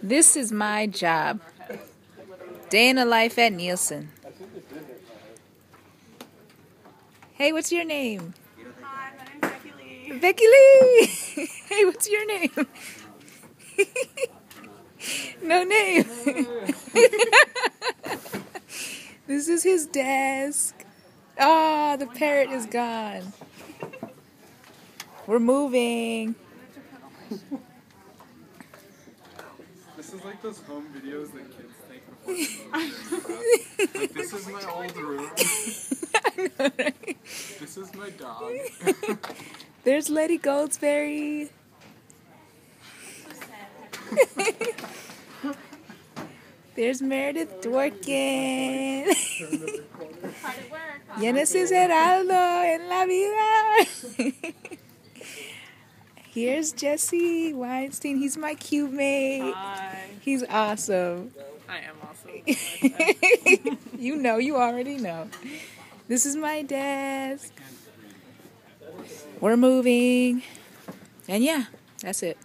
This is my job. Day in the life at Nielsen. Hey, what's your name? Hi, my name's Becky Lee. Becky Lee! Hey, what's your name? No name. This is his desk. Ah, the parrot is gone. We're moving. This is like those home videos that kids take before they go to bed. Like, this is my old room. I know, right? This is my dog. There's Letty Goldsberry. There's Meredith Dworkin. Genesis Heraldo en la vida. Here's Jesse Weinstein. He's my cube mate. Hi. He's awesome. I am awesome. You already know. This is my desk. We're moving. And yeah, that's it.